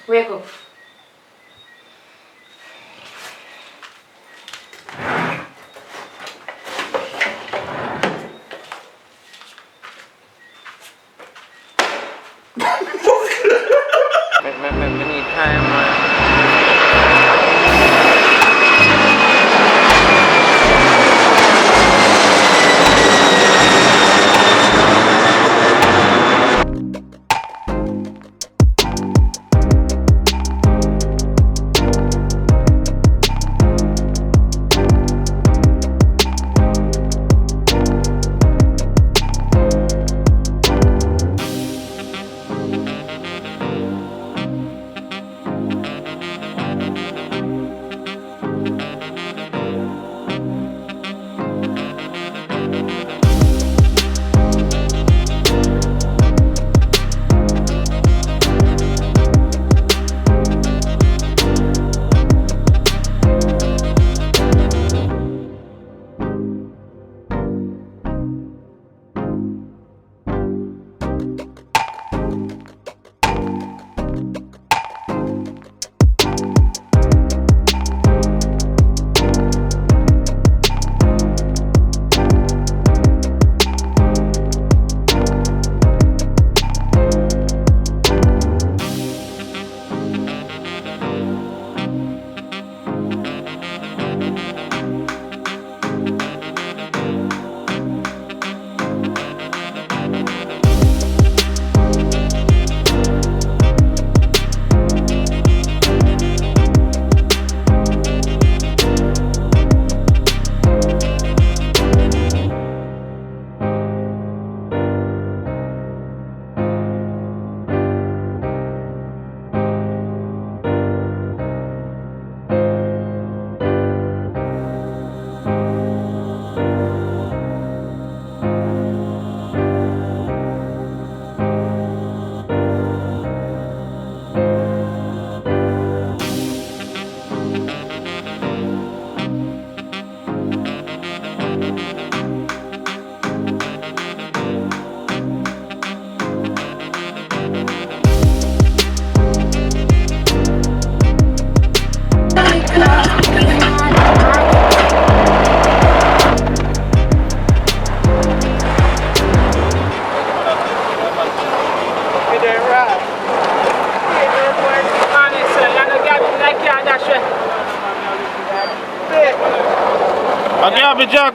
Wake up. Me need time, man.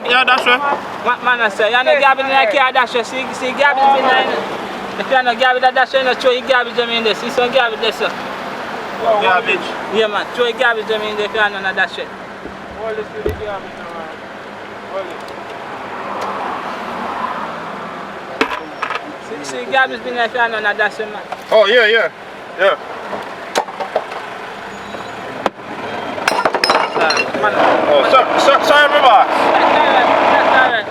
Yeah, that's right. Man, I say, you know, garbage in the car, that's right. See, garbage in the. If you know garbage, that's right. You know, throw your garbage in there. See some garbage there, sir. Garbage? Yeah, man. Throw your garbage in there if you know that's right. Hold it to the garbage, man. Hold it. See, garbage in there if you know that's right, man. Oh, yeah. Oh, sorry, my boss. That's all right.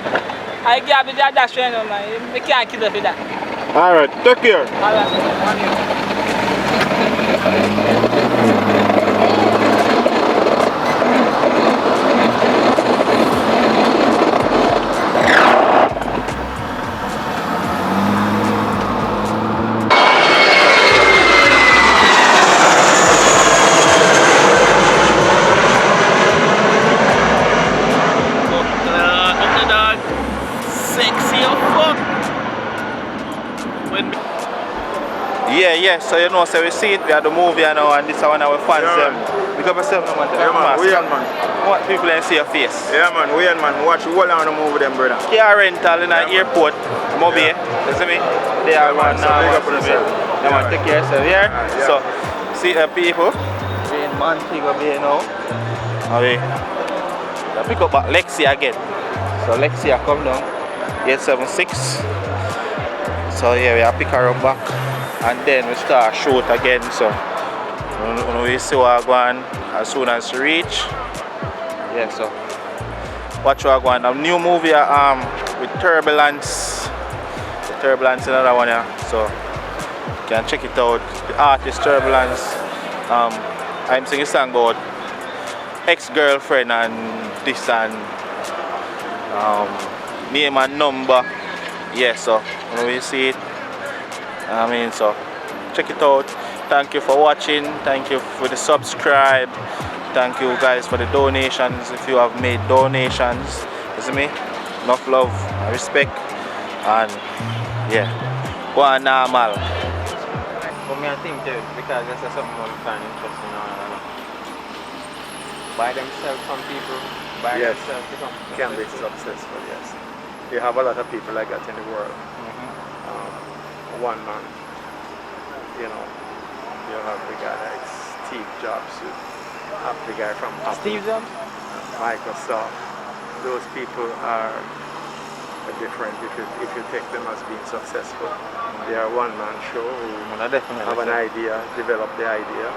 I garbage that's right, man. You can't kill it for that. All right, take care. All right. Yeah, so you know, so we see it, we have the movie now, and this is one of our fans. Pick up yourself, no man. Yeah, man, we man. What people ain't see your face? Yeah, man, we man. Watch the whole of the movie, them, brother. Car rental in an airport, Moby, you see me? They are one now. Yeah, man, take care of yourself, yeah? So, see the people, we in Montego Bay now. And we pick up back Lexi again. So, Lexi I come down, 876. So, yeah, we have pick her up back. And then we start shoot again, so we see what going as soon as we reach. Yeah, so watch what going. A new movie with Turbulence. Turbulence another one, yeah. So you can check it out. The artist Turbulence. I'm singing a song about ex-girlfriend and this and name and number. Yeah, so when we see it, I mean, so check it out. Thank you for watching. Thank you for the subscribe. Thank you guys for the donations. If you have made donations, you see me? Enough love and respect. And yeah, go on normal. For me, I think because that's something I find interesting. By themselves, some people by Yes. themselves become Can be successful, yes. You have a lot of people like that in the world. One man, you know, you have the guy like Steve Jobs, you have the guy from Apple, Steve Jobs? Microsoft. Those people are different if you take them as being successful. They are one-man show who Well, definitely have an idea, develop the idea.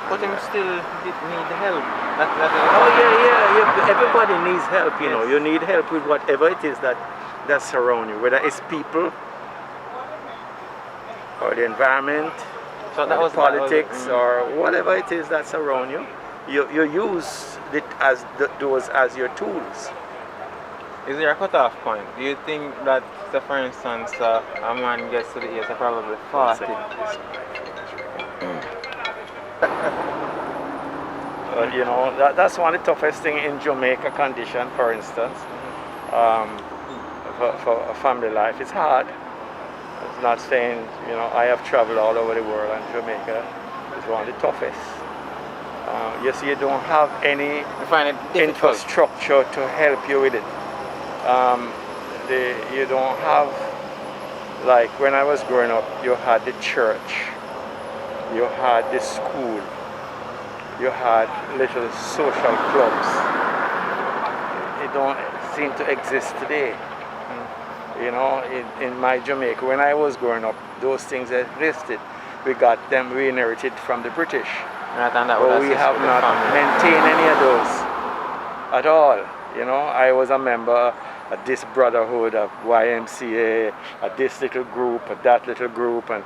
But him still need help. Oh yeah. Everybody needs help, you know. Yes. You need help with whatever it is that surround you, whether it's people or the environment, So or that the was politics, or whatever it is that's around you. You use it as those as your tools. Is there a cutoff point? Do you think that, say for instance, a man gets to the age of probably 40? You know, that's one of the toughest thing in Jamaica condition, for instance. For a family life, it's hard. It's not saying, you know, I have traveled all over the world, and Jamaica is one of the toughest. You see, you don't have any You find it difficult? infrastructure to help you with it. You don't have, like when I was growing up, you had the church, you had the school, you had little social clubs. It don't seem to exist today. You know, in my Jamaica, when I was growing up, those things existed. We got them, we inherited from the British. Right, and that But would we assist have with the not family. maintained any of those at all. You know, I was a member of this brotherhood of YMCA, of this little group, of that little group, and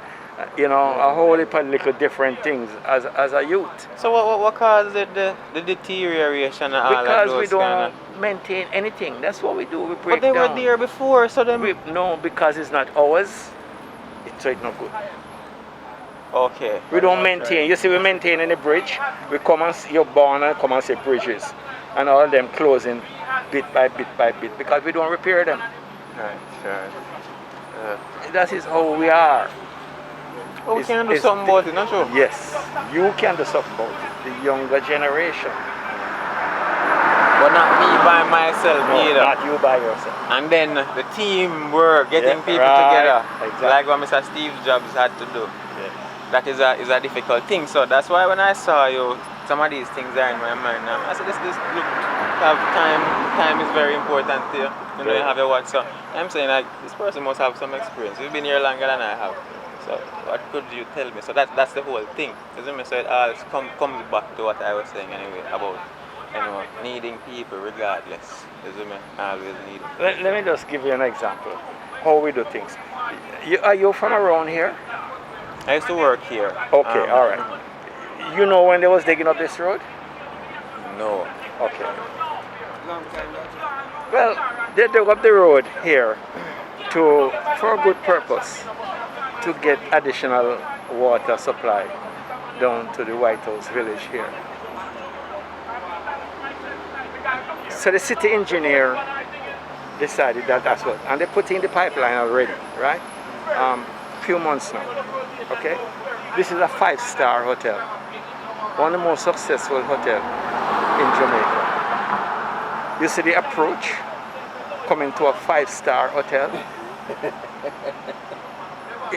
you know, a whole heap of little different things as a youth. So what caused the deterioration and all of Because those we don't kind of... maintain anything. That's what we do. We break But they were down. there before, so then... No, because it's not ours. So it's not good. Okay. We don't maintain. You see, we maintain any bridge. We come and see, you're born and come and see bridges, and all of them closing bit by bit by bit because we don't repair them. Right, sure. That is how we are. Well, we It's- can do it's something about it, not sure? Yes, you can do something about it. The younger generation. But not me by myself No, either. not you by yourself. And then the team work, getting Yeah, people right, together, exactly. like what Mr. Steve Jobs had to do. Yes. That is a difficult thing. So that's why when I saw you, some of these things are in my mind. I said, this look, have time. Time is very important to you. You know, you have your watch. So I'm saying like this person must have some experience. You've been here longer than I have. So what could you tell me? So that's the whole thing. Isn't it? So it all comes back to what I was saying anyway about, you know, needing people regardless. Isn't it? Always need. Let me just give you an example how we do things. Are you from around here? I used to work here. Okay, all right. You know when they was digging up this road? No. Okay. Well, they dug up the road here for a good purpose, to get additional water supply down to the White House village here. So the city engineer decided that that's what, and they put in the pipeline already, right? Few months now. Okay, this is a 5-star hotel, one of the most successful hotel in Jamaica. You see the approach coming to a 5-star hotel.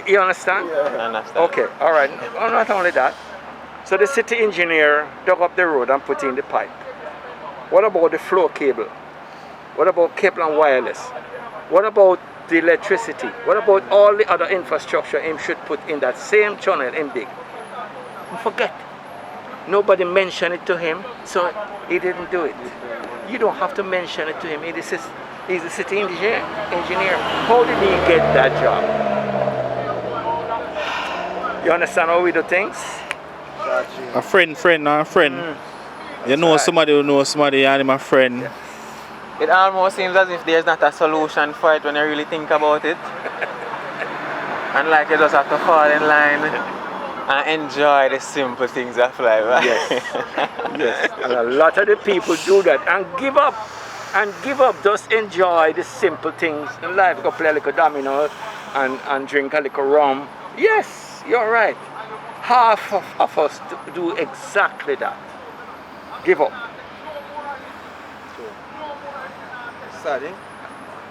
You understand? I understand. Okay, all right. Well, not only that. So the city engineer dug up the road and put in the pipe. What about the flow cable? What about cable and wireless? What about the electricity? What about all the other infrastructure him should put in that same channel in big? Forget. Nobody mentioned it to him, so he didn't do it. You don't have to mention it to him. He's a city engineer. How did he get that job? You understand how we do things? A friend, You know right. somebody who knows somebody and him a friend. It almost seems as if there's not a solution for it when you really think about it. And like you just have to fall in line and enjoy the simple things of life. Right? Yes. Yes. And a lot of the people do that and give up. And give up. Just enjoy the simple things in life. Go play a little domino and drink a little rum. Yes, you're right. Half of us do exactly that. Give up. Sad, eh?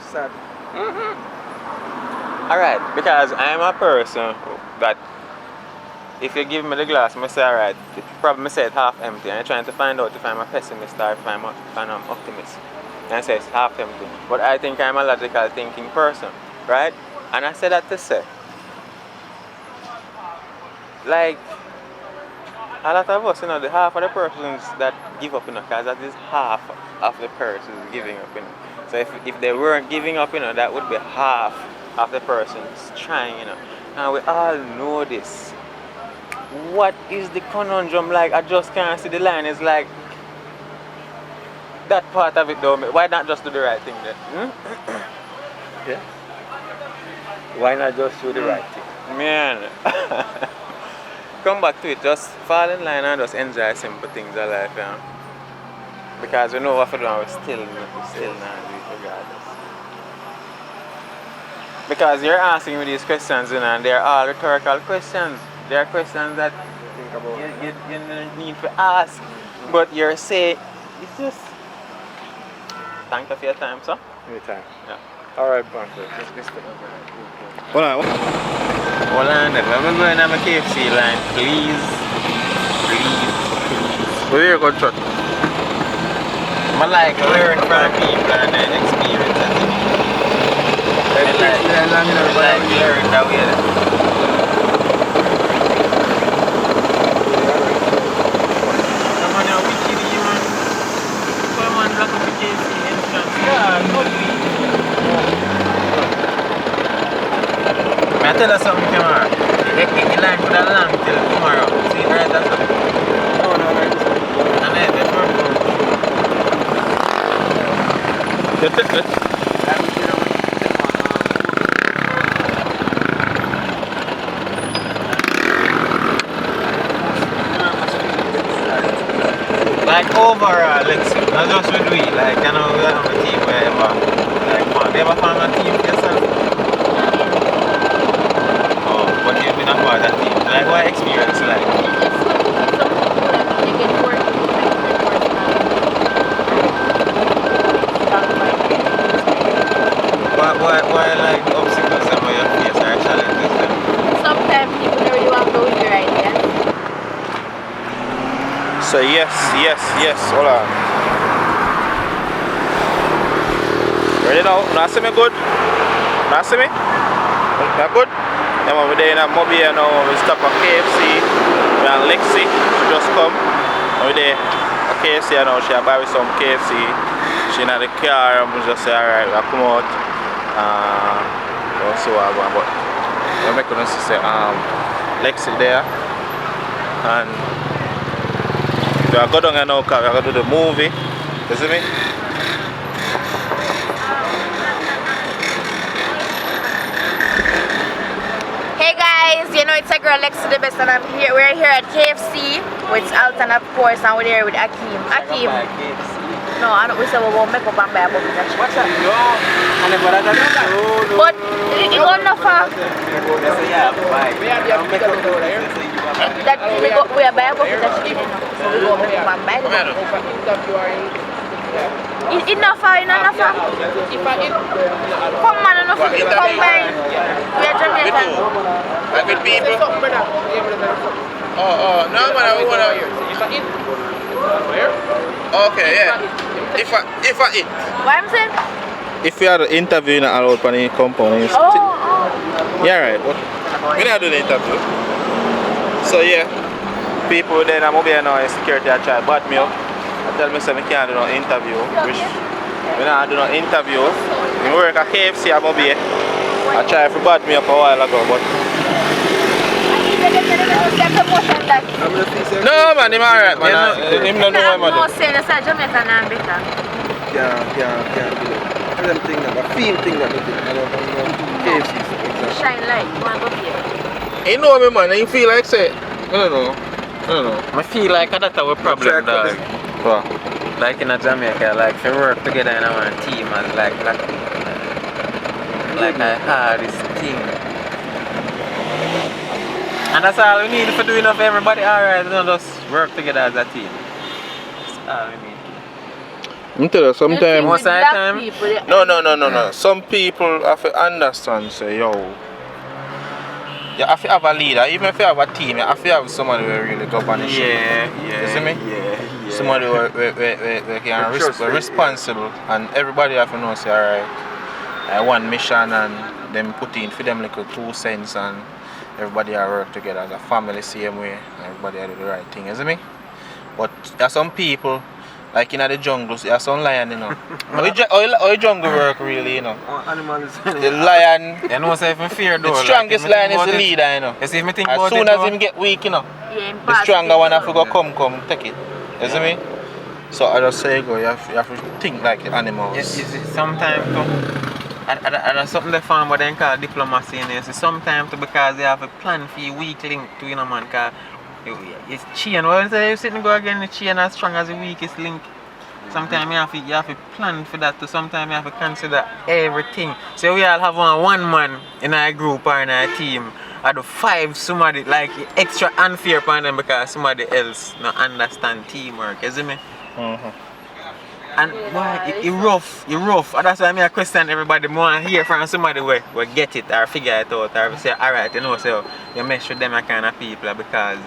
Sad. Alright, because I'm a person that if you give me the glass, I say alright, probably say it's half empty and I'm trying to find out if I'm a pessimist or if I'm an optimist. And I say it's half empty. But I think I'm a logical thinking person, right? And I say that to say, like, a lot of us, the half of the persons that give up, because that is half of the persons giving up, So if they weren't giving up, that would be half of the persons trying, And we all know this. What is the conundrum like? I just can't see the line. It's like, that part of it though, why not just do the right thing then? Yeah. Why not just do the right thing? Man. Come back to it, just fall in line and just enjoy simple things of life, Because we know what to do and we still not do it regardless. Because you're asking me these questions, and they're all rhetorical questions. They are questions that you need to ask. But you're saying, it's just, thank you for your time, sir. Anytime. Yeah. Alright, Banco. Hold on. Hold on, when we going on my KFC line, please. Where you go, truck? I like learn from people and then experience it. I like learn that way. Come on now, we kidding you, man. Come on, lock up the KFC entrance. Yeah, no please. I tell you something, tomorrow. The line for that long till tomorrow. See, right, that's something. No, right. And then, that's like overall, Lexi, not just with we, like, we are on a team wherever. Like, man, you ever found a team for yourself? Oh, but you've been a part of that team. Like, what experience like? Why like obstacles that you face or challenges then? Sometimes people don't really want to go with your ideas. So yes, hold on. Ready now? Now see me good? Now see me? Now good? Yeah, man, we're there in a mobile now. We stop at KFC. We're on Lexi. She just come. We're there at KFC now. She buy me some KFC. She in the car and we just say alright, we'll come out. Also but we're making us say Lexi there. And we are going down now because we are going to do the movie. You see me? Hey guys, it's a girl Lexi Dbess and we're here at KFC with ALTON of course, and we're here with Akeem. No, I don't. We say we won't make up and buy a bucket of chicken. What's that? No, I never had that. But it's enough for that we are buy a bucket of chicken. So we go make up and buy the bucket. It's enough for enough for. Come man, enough for come buy. We are Jamaican. Like with people. Oh, no man, I want to. Okay, yeah. If I eat. What I'm saying? If you had an interview in an ALTON company, yeah, right. But we not do the interview. So yeah, people then I'm over here now in security. I try to bat me up. I tell me say I can't do no interview, which we not do no interview. I work at KFC. I'm over here. I try to bat me up a while ago, but. No man, I'm alright man. Him don't know what I'm doing. No, say that's a Jamaican and better. Can't do that. Them thing that, a feel thing that they do. I don't know. KFC. Shine light, you want to go here. You know me man, you feel like say don't know. I feel like that's our problem, dog. What? Like in Jamaica, like if you work together in one team and like black people, like the hardest thing. And that's all we need for doing for everybody. Alright, just work together as a team. That's all we need. I'm tell you, sometimes Most of the time. No. Some people have to understand, say, yo, you have to have a leader. Even if you have a team, you have to have somebody who really govern the shit. You see me? Yeah. Somebody who can responsible, and everybody have to know, say, alright, I want mission, and them put in for them little 2 cents, and everybody are work together as a family, same way. Everybody do the right thing, you see me? But there are some people. Like in the jungle, you have some lion, you know. How the jungle work really, you know? Animals. The lion, You know, say if I fear though. the strongest lion is the leader, you know. You see, if I think As about soon it, as though, him get weak, you know, Yeah, the stronger one have to go come, take it. You see me? So I just say, go, you have to think like the animals. you see, sometimes too, and that's something the farm what they call diplomacy, you know. You see, sometimes too, because they have a plan for your weak link to, you know, man, because it's chain. Well, say you sit and go again, the chain as strong as the weakest link. Sometimes you have to plan for that too. Sometimes you have to consider everything. So we all have one man in our group or in our team. Or the 5 somebody like extra unfair upon them because somebody else not understand teamwork. You see me? And boy, it rough. And that's why I question everybody more and hear from somebody where get it or figure it out or say, alright, you know, so you mess with them kind of people because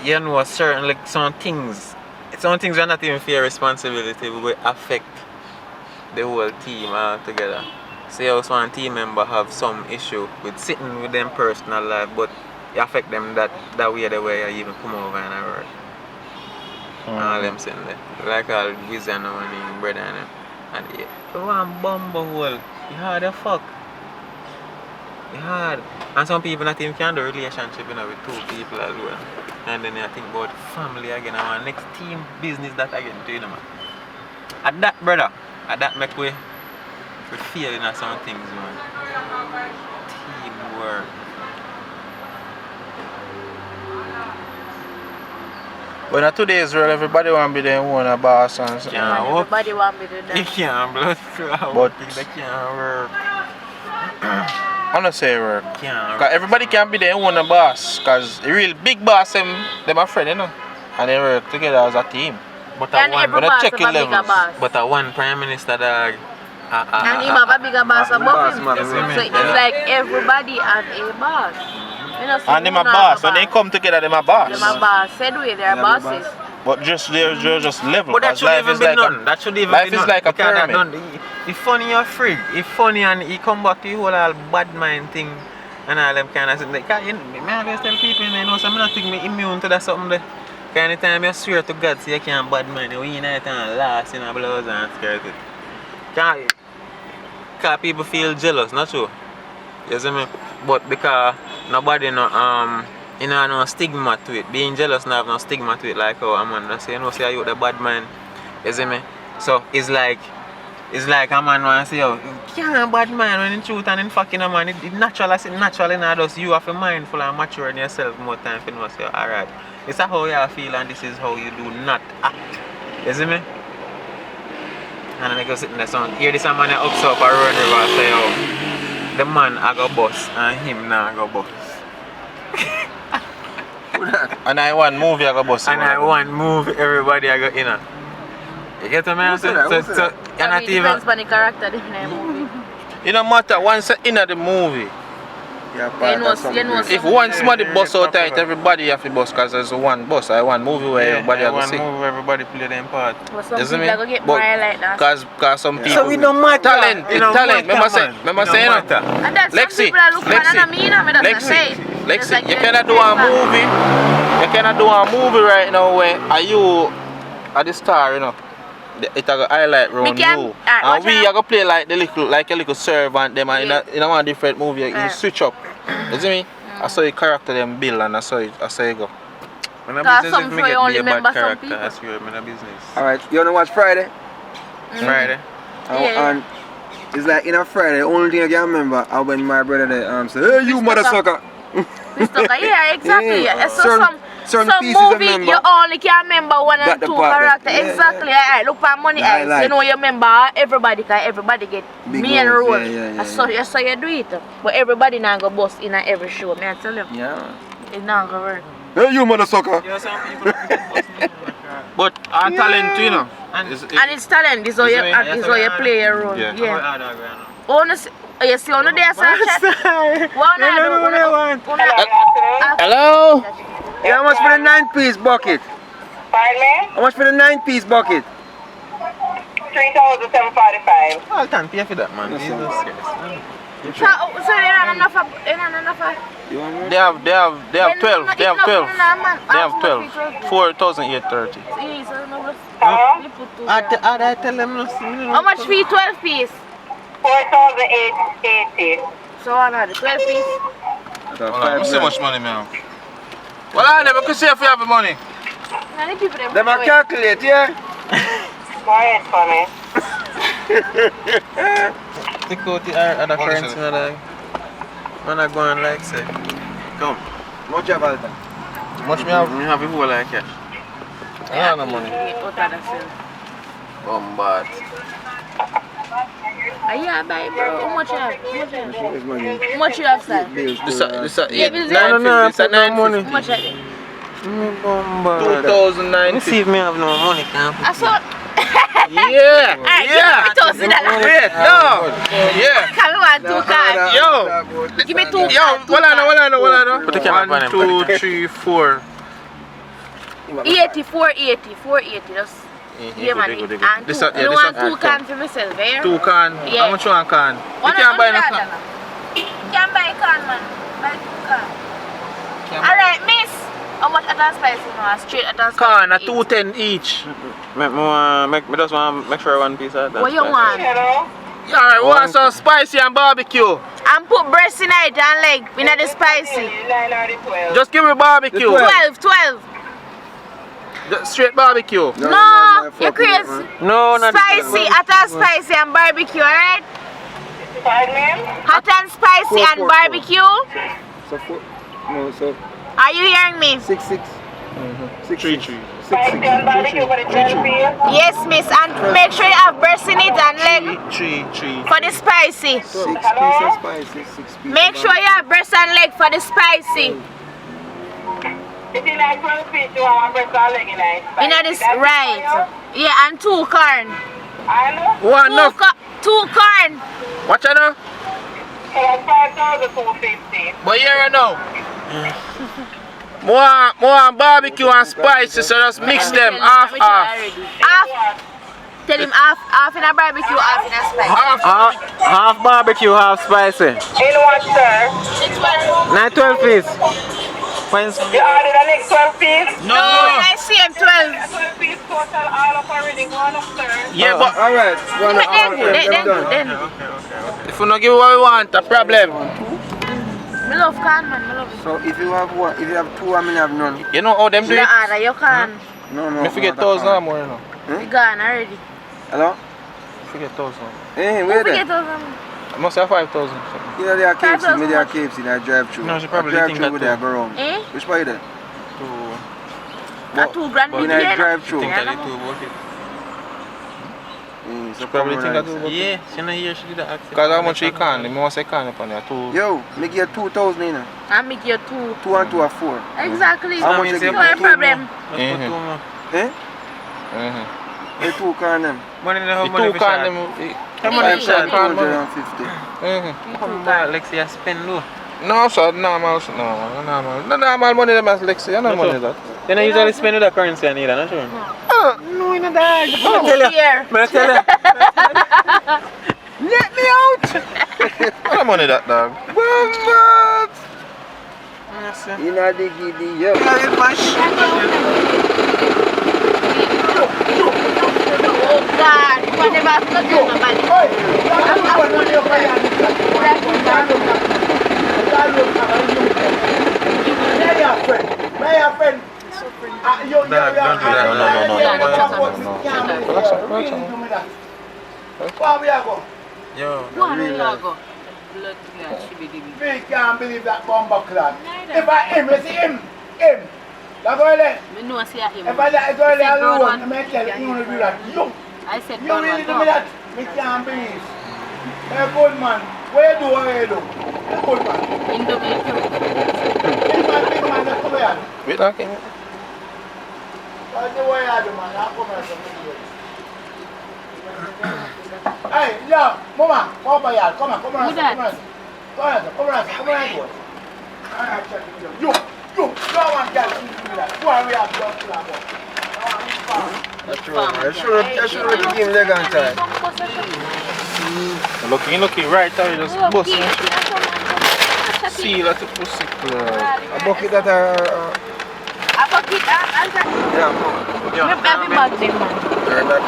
you know certainly some things are not even for your responsibility, but will affect the whole team altogether. Say also one team member have some issue with sitting with them personal life, but it affect them that way the way you even come over and work. All them saying that. Like all Wizard and one brother and them. And you want bumble hole. You hard as fuck. You hard. And some people not even can do relationship, you know, with 2 people alone. And then I think about family again, and our next team business that again to you know, man. At that, brother, make we feel in some things, man. Teamwork. But in today's world, everybody want to be their own boss and so. Everybody want me to do that. You can't blood through But they can't work. I'm not say work. Can't Because everybody can be their own boss. Because the real big boss, them are friends, you know. And they work together as a team. But And every boss have a bigger boss. But a one prime minister dog. And him have a bigger boss above him. man. So it's like everybody has a boss. You know, so And them a boss. When they come together, them a boss. Them a boss. Said we, they're bosses. But they're just level. But that should even be done. That should even be done. Life is like a pyramid. If funny you're free. If funny and he come back to you whole all bad mind thing and all them kind of things. Like, I always tell people, you know, so I'm not think me immune to that something there. Because anytime you swear to God, so you can't bad mind, you win it and last in a blouse and scared it. Because people feel jealous, not true. You see me? But because nobody you know, no stigma to it. Being jealous now have no stigma to it like how a man say, you know, say you the bad man. You see me? So it's like a man want to say, yo, you can't bad man when in truth and in fact, you know, man, it naturally now does you have to be mindful and mature in yourself more time for you know, say, alright, this is how you feel and this is how you do not act. You see me? And then I go sitting there, so here this man ups up a run river and say, yo, the man I go bust and him now go bust. And I want movie I go bust. And I want move everybody I go in. You get what I mean? So you're not even. Depends on the character in the movie. It don't matter once you're in the movie. If one somebody bust out tight, everybody have to bust because there's one bus. I want movie where everybody have to see. One move everybody play their part. But some people are going to get more like that. Because some people. So we don't matter. Talent, it's talent. Remember saying that? And that's some Lexi, people are looking at Lexi, you cannot do a movie. You cannot do a movie right now where are you at the star, you know. It a highlight round you. And we are gonna play like a little servant them and in a one different movie you switch up. You see me? I saw your character them build and I saw you go. When a business if me get be a bad character, I swear I'm in a business. Alright, you wanna watch Friday? Friday? And it's like in a Friday, the only thing I can remember is when my brother there said, hey you mother sucker. Yeah, exactly. Yeah. So Certain some pieces I movie remember. you only can remember one That and the two part that- character. yeah, Exactly. Yeah. Look for Money That I Eyes. like. You know you remember everybody, cause everybody get Big main roles, role. yeah, So you do it. But everybody now go bust in every show. Me I tell you. Yeah. It's not gonna work. Hey, you mother sucker. But our talent, you know. And it's talent. This is how you act. This is how you play your role. Yeah. Oh, you see, on the day I saw chat. What I do? Hello? Yeah, how much for the 9-piece bucket? Pardon me? How much for the 9-piece bucket? 3,745. ALTON, pay for that, man. Yes, These sir. are scarce. So they don't enough. They don't enough. You want more? They have 12. They have 12. They have 12. 4,830. I tell them no. How much fee 12 piece? 4,880. So another 12 piece. How much money, man? Well, I never could say if you have the money. Now the people them Them a calculate, yeah? Go ahead for me. Take out the other currency, man. Man, I go on like say. Come. Much of all that. Much me have? You have a whole like cash. I don't have no money. Bombard. Yeah, buy bro. How much you have? Where's money? How much you have, sir? Bills, This bills, Yeah, bills, no, This is no money. How much are they? Bombard. 2,950. Let me see if me have no money, camp. I saw. Yeah. Alright, Yeah. give me $2,000. Wait, no. Yeah. Come on, two cards. Yo. Give me two. Yo, hold on. Put the camera on him, put the 1, 2, 3, 4. 80, 480, 480. That's yeah, man. And This two. are- yeah, You this want are- two cans for myself, eh? 2 can. Yeah. How much one can? You One can't buy no $100. can. You can buy a can, man. Buy two can. Alright, miss. How much at that spicy now? Straight at that spicy. Can, a 210 each. Me just want make sure one piece of that. What you want? Hello? Yeah, alright, we want some spicy and barbecue. And put breast in it and leg. We know the spicy. 9 or the 12. Just give me barbecue. 12. Just straight barbecue. No, you're crazy. No, not Spicy, hot and spicy and barbecue, alright? Pardon me? Hot and spicy and Four. barbecue. So 4, no, so Are you hearing me? 6, 6. 6, 3, 6. 3. 6, 6. 5 can barbecue for the 12 piece. Yes, miss. And make sure you have breast in it and leg 3. for the spicy. 6 pieces of spicy, 6 pieces. Make sure you have breast and leg for the spicy. If you like 12 piece, you want breast or leg in it. You know this, right? Yeah, and two corn. I know. One enough. Two corn. Watch out now. So that's 5,250. But here right now. More barbecue and spicy, so just mix them half. Half. Tell him half in a barbecue, half in a spicy. half barbecue, half spicy. In what, sir? 912 please. When's You ordered the next 12 piece? No, I see him 12. 12 piece total all of already one up, sir. Yeah, but Alright, one of all of them. Then. if you don't give what we want, a problem. Me love can, man. Me love it. So if you have one, if you have 2, I mean have none. You know how them do You it? order, you can. No. Me forget 1,000 or more, you know. You gone already. Hello? Forget 1,000. Hey, where Forget there? those. I must have 5,000. You know they are KFC, 5,000 me they are KFC, they are drive-through. No, she probably drive think through that with too. their go round. Eh? Which part you there? That 2 grand But big in a here. drive-through. think that it too about it. So Probably think I come do. Yeah, she not here, she did that. Because how much you can? You must say can upon there. 2. Yo, make you 2,000 in it. I make you 2. 2 and 2 are 4. Exactly. How much you No give? problem. Eh? Mm-hmm. The 2 can them. Money in the whole The money 2 for can shark. them. How much Yeah. for shark? 250. Mm-hmm. Come back, Lexi, I spend low. No, sir, normal. No normal money them as Lexi. You know money that. You don't usually spend with the currency I need, I'm not sure. No, in a dog. Here. But I tell you, Let me out. What money that dog? In a diggy, yo. Oh God. You want never have to do my money. yo, Go on, we go. blood clot, shibby-dibby. Me can't believe that bomber clad. If I him, you see him. That girl there. Me know I see him. If I that girl there Brown alone, one. I may tell you, you want to do that. I said You brown really one. do me that? Me can't believe. Hey, good man. Where do I do? Hey, good man. In the milk. Big man, let's come here. Wait, okay. What's the way I do, man? I'll come here some videos. Hey, yo, mama, come over here. Come on, come on. Who that? Come on. Alright, check it out. You, no one can do that. Who are we have done to that one? That's true. I should have given leg on time. Looking right there, just busting. See, that's a pussy. A bucket that A bucket and yeah. me have him back there, man. They're not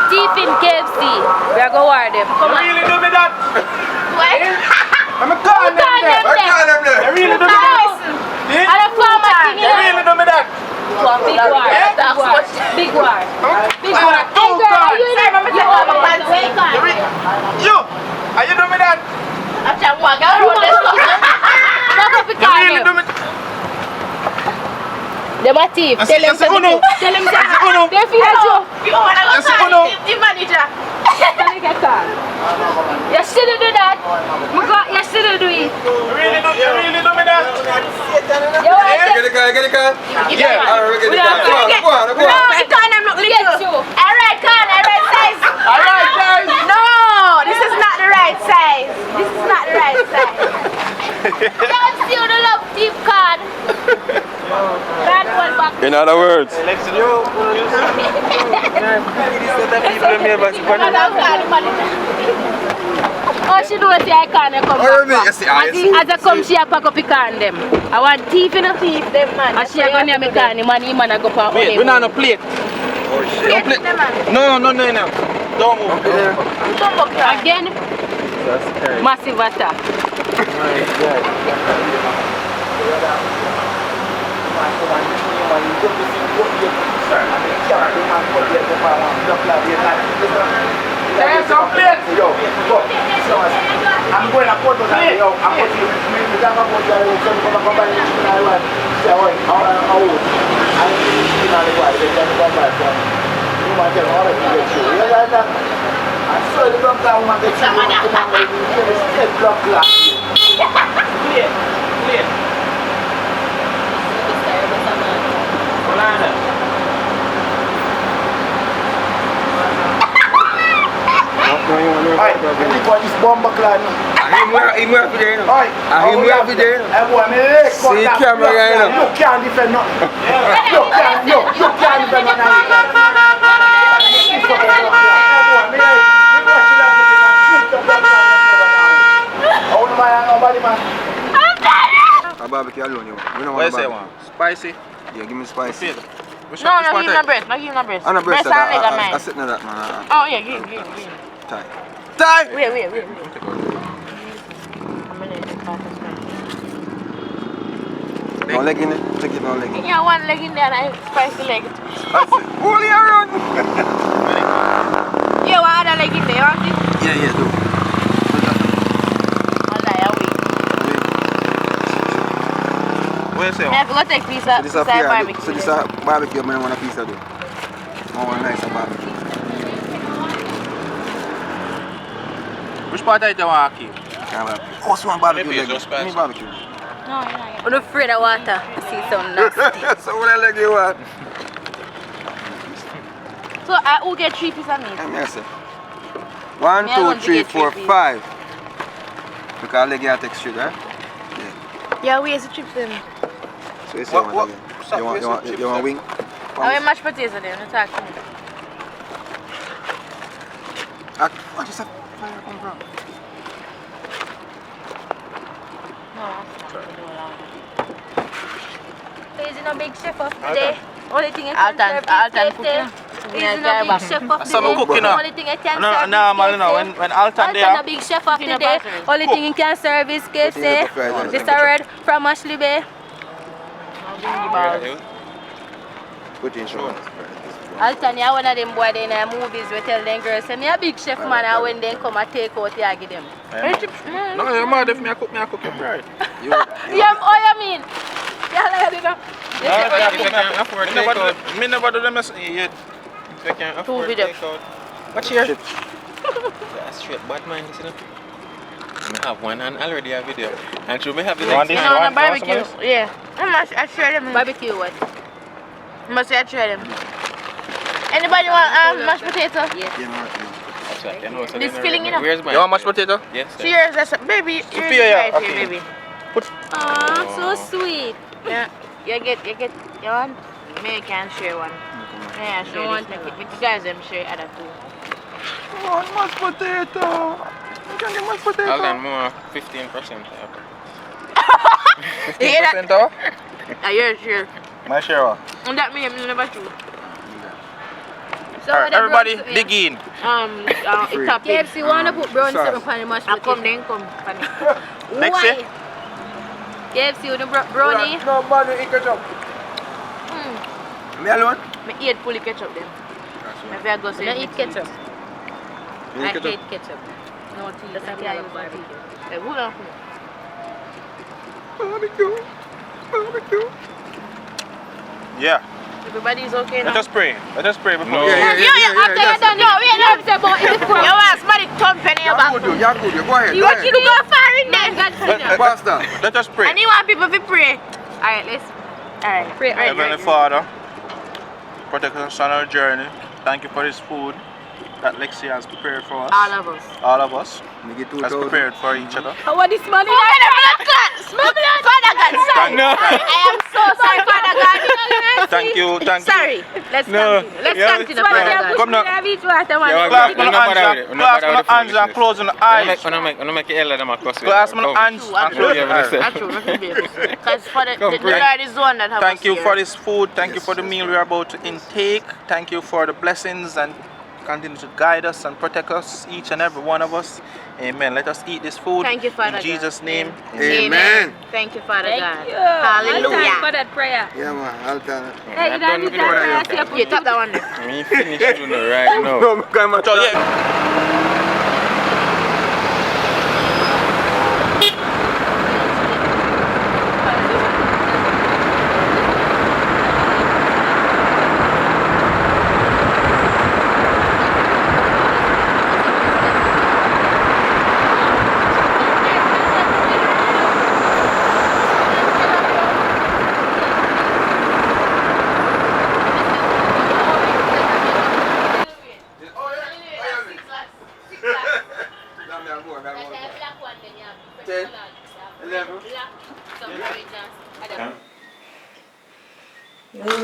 Deep in KFC. We are going to wear them. Come on. You really do me that? What? I'm a calling them there. You really do me that? And a farmer thing You really do me that? Big war. That's what. Big war. Big war. Hey Two girl, cards. you know you have a fancy. You, are you doing me that? I'm trying to walk out road. Let's go. Stop up the You car. really do me Them a thief. Tell them to Uno. Tell them to They feel at you. You want to Yes, Uno. the manager. You shouldn't do that. You shouldn't do it. You really do me that? You want to Get the car. Yeah. Alright, get the car. Go on. No, it can't look little. Alright, alright size. Alright, guys. No, this is not the right size. This is not the right size. Don't steal the love team card. Bad one back. In other words. Lexi, you. Oh, she knows I can't come back. As I come, she a pack up the can them. I want thief in a thief them, man. And she a go near me can, man, he man a go for Wait, we not on a plate. Don't plate. No. Don't move. Again, massive attack. There's some plate. Yo, go. I'm going to put those on. Yo, I'm putting the gun up on the some combine in the one. Say, oh, I need to know why they can come back from. You want to all of you get you. You like that? I saw the block down on the channel. Come on, you get a straight block glass. Plate. Alright, this bomber clan. I'm working there now. Alright, I'm working there now. I want me leg cut See that camera block right clan. now. You can't defend nothing. You can't defend nothing. A barbecue alone, you want? We don't What want you a say, barbecue. man? Spicy? Yeah, give me spicy. No, give him a breast. No, give him a breast. And a breast and leg of I mine. sit near that, man. Oh, yeah, give him. Tie! Wait. I'm going to take off this one. No leg in it. Take it, no leg in it. Yeah, one leg in there and I spice the leg. Holy around! You want other leg in there, want it? Yeah, do. I'll lie away. What you say, I man? have to go take piece of So this is barbecue. So this is a barbecue, I want a piece of it. I want a nice barbecue. Which part of it you want to keep? Oh, so one barbecue Maybe leg. it's just Give me spicy. barbecue. No, you're not. I'm afraid of water. I see some nasty. So what leg you want? So, who get 3 pieces of meat? Let me say. 1, Me, I want 2, to 3, get 4, 3 5. Because leg you take straight, right? Yeah, where's the chips in? So you say What- you what- want stop, again? where's the You want chips a then? wing? I want mashed potatoes then. Don't talk to me. What is that fire come from? He's in a big chef of today. Only thing is Alton cooking. He's a big chef of the Some day. cooking, no? Only thing I can No, serve no, is man, no. KFC. When Alton Alton there, a big chef of the day. Only thing he can serve is KFC. This a red from Ashley Bay. Put in sure. Alton, you're one of them boys in the movies we tell them girls, say me a big chef man, and when they come and take out, you give them. no, you're mad if me I cook your pride. Yeah, oh, you mean? Yeah, like that. Me never do them yet. If you can afford videos. takeout. What's here? That's straight bad mind, you know. I have one and already a video. And should we have the Want next this? one? No, barbecue. Yeah. I share them. Barbecue what? Must I share them. Anybody want mashed potato? Yes. That's right, you know, so This then filling, you know. Where's mine? You want mashed potato? Yes, sir. Cheers, that's baby. Cheers, yeah, right okay. here, baby. Aw, so sweet. Yeah. You want? Me can share one. Yeah, share one. Make you guys them share other two. Want mashed potato? You can get mashed potato. I'll done more 15%. 15% off? Yours, sure. My share. And that means never true. So Alright, everybody, dig in. It's a pig. KFC wanna put brown syrup on the mashed I potato. come then come. Lexi? KFC with the brownie. Nobody eat ketchup. Me alone? I eat fully ketchup then. If I go say I don't eat ketchup. You I eat ketchup? hate ketchup. No tea. That's I why I love use barbecue. Hey, who don't? Barbecue. Yeah. Everybody's okay now. Let us pray. Let us pray before. No. After you're done, no, we don't say about it before. You want somebody thumping in your back. You're good. Go ahead. You want you to go far in there. Pastor. Let us pray. And you want people to pray. Alright, let's. Alright. Pray. Heavenly Father, protect us on our journey. Thank you for this food that Lexi has prepared for us. All of us. All of us Me get has 2,000. prepared for each other. Oh, what this money? Father God, sorry. I am so sorry, Father God. Thank you. Sorry. Let's continue. Let's continue, Father God. Come now. Yeah, Clasp my hands and close my eyes. I'm make it elder than my cousin. Clasp my hands and close my eyes. That's true. Because the Lord is the one that has Thank us you here. for this food. Thank you for the meal we are about to intake. Thank you for the blessings and continue to guide us and protect us, each and every one of us. Amen. Let us eat this food. Thank you, Father in Jesus' God. name. Amen. Thank you, Father Thank God. you. Hallelujah. Thank you for that prayer. Yeah, man. Alton. Hey, you don't need that prayer. You tap that one there. Me finish doing it right now. No, so, yeah.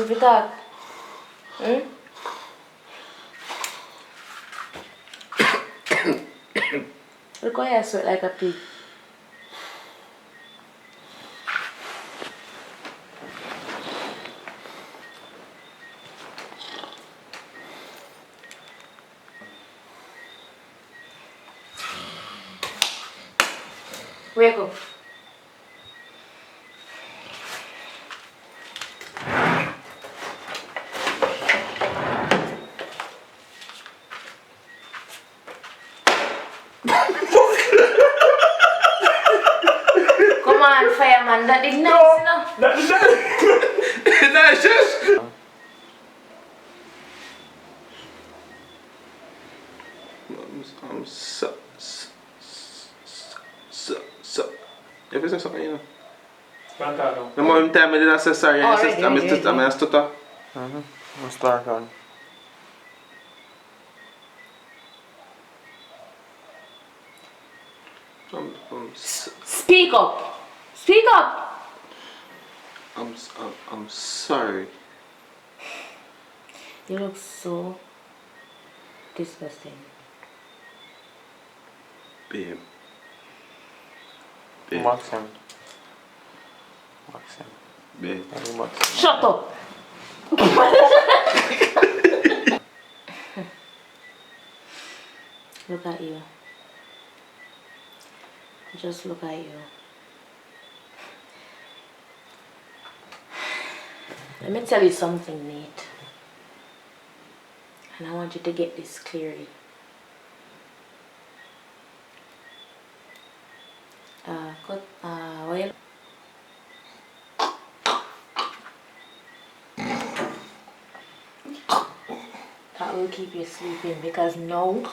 We talk. Look how you sweat like a pig. Wake up. Come on, fireman, that is nice enough. That's just. If it's something, you know. The more time I did say sorry, I'm a stutter. I'm start on. Speak up. Speak up. I'm sorry. You look so disgusting. Babe. Maxim. Babe. Shut up. look at you. Just look at you. Let me tell you something, Nate. And I want you to get this clearly. Well, that will keep you sleeping because no.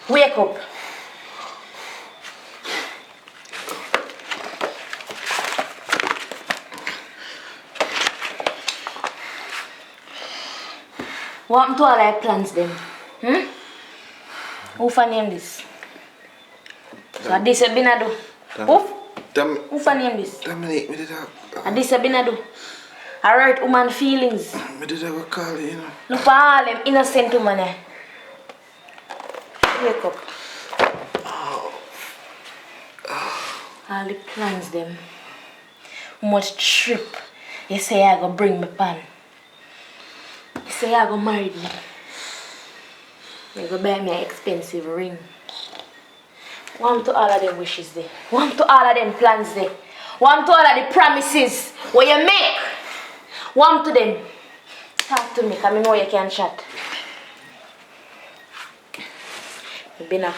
Wake up. What happened to all our plans then? Who for name this? So this you been a do? Who for name this? Dominic, me did have. And this you been a do? I hurt woman feelings. Me did have a call, you know. Look for all them innocent woman eh. Wake up. All the plans them. Much trip. You say I go bring me pan. You say I go marry me. You go buy me an expensive ring. One to all of them wishes there. One to all of them plans there. One to all of the promises what you make. One to them. Talk to me, because I know you can chat. You been a